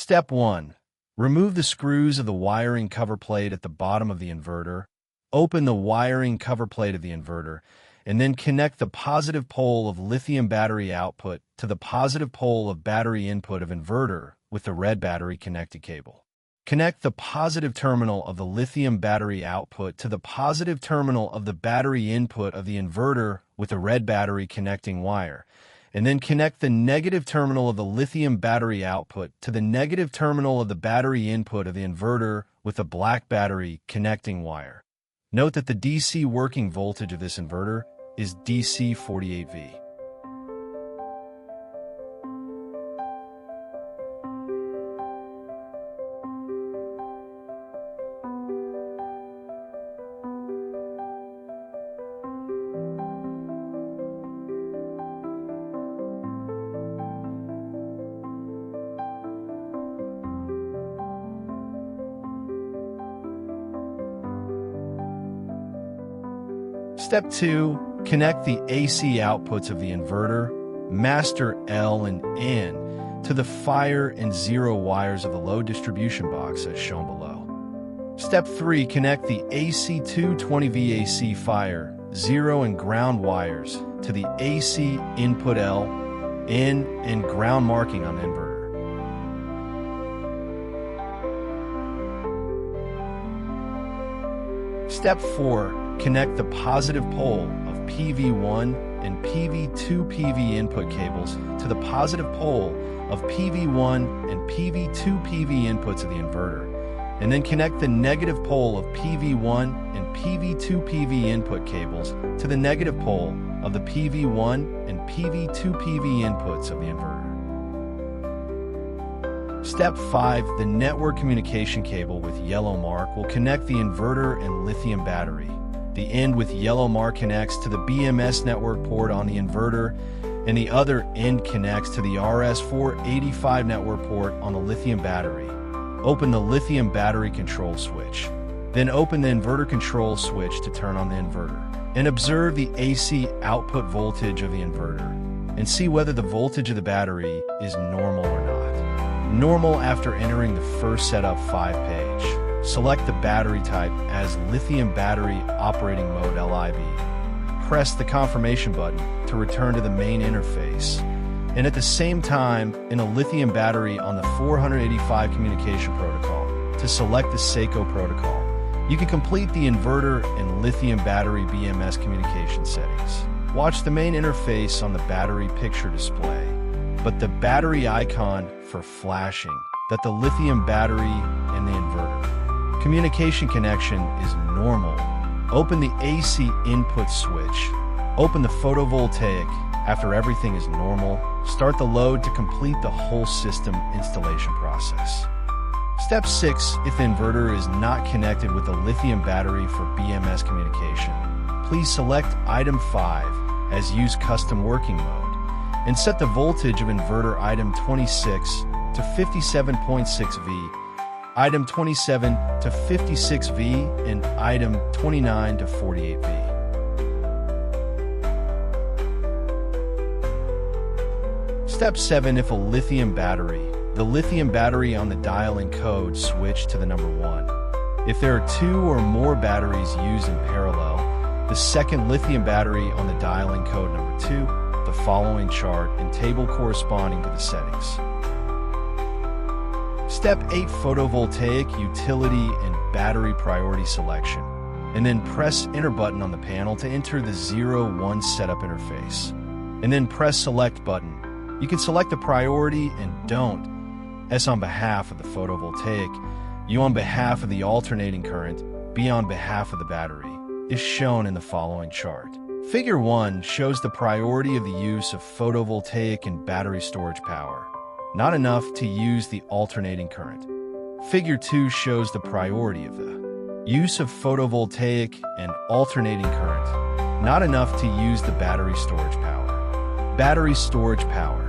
Step 1. Remove the screws of the wiring cover plate at the bottom of the inverter. Open the wiring cover plate of the inverter, and then connect the positive pole of lithium battery output to the positive pole of battery input of inverter with the red battery connected cable. Connect the positive terminal of the lithium battery output to the positive terminal of the battery input of the inverter with the red battery connecting wire, and then connect the negative terminal of the lithium battery output to the negative terminal of the battery input of the inverter with the black battery connecting wire. Note that the DC working voltage of this inverter is DC 48V. Step 2. Connect the AC outputs of the inverter, master L and N, to the fire and zero wires of the load distribution box as shown below. Step 3. Connect the AC 220V AC fire, zero and ground wires to the AC input L, N, and ground marking on the inverter. Step 4. Connect the positive pole of PV1 and PV2 PV input cables to the positive pole of PV1 and PV2 PV inputs of the inverter, and then connect the negative pole of PV1 and PV2 PV input cables to the negative pole of the PV1 and PV2 PV inputs of the inverter. Step 5. The network communication cable with yellow mark will connect the inverter and lithium battery. The end with yellow mark connects to the BMS network port on the inverter, and the other end connects to the RS485 network port on the lithium battery. Open the lithium battery control switch. Then open the inverter control switch to turn on the inverter. And observe the AC output voltage of the inverter, and see whether the voltage of the battery is normal or not. Normal after entering the first setup 5 page. Select the battery type as lithium battery operating mode LIB. Press the confirmation button to return to the main interface. And at the same time, in a lithium battery on the 485 communication protocol to select the SAKO protocol. You can complete the inverter and lithium battery BMS communication settings. Watch the main interface on the battery picture display, but the battery icon for flashing that the lithium battery and the inverter. Communication connection is normal. Open the AC input switch. Open the photovoltaic. After everything is normal, start the load to complete the whole system installation process. Step 6. If the inverter is not connected with the lithium battery for BMS communication, please select item 5 as use custom working mode and set the voltage of inverter item 26 to 57.6V, item 27 to 56V, and item 29 to 48V. Step 7. If a lithium battery, the lithium battery on the dial-in code switch to the number 1. If there are 2 or more batteries used in parallel, the second lithium battery on the dial-in code number 2, the following chart and table corresponding to the settings. Step 8. Photovoltaic, utility, and battery priority selection, and then press Enter button on the panel to enter the 0-1 setup interface, and then press Select button. You can select the priority and don't, S on behalf of the photovoltaic, U on behalf of the alternating current, B on behalf of the battery, is shown in the following chart. Figure 1 shows the priority of the use of photovoltaic and battery storage power. Not enough to use the alternating current. Figure 2 shows the priority of the use of photovoltaic and alternating current. Not enough to use the battery storage power. Battery storage power.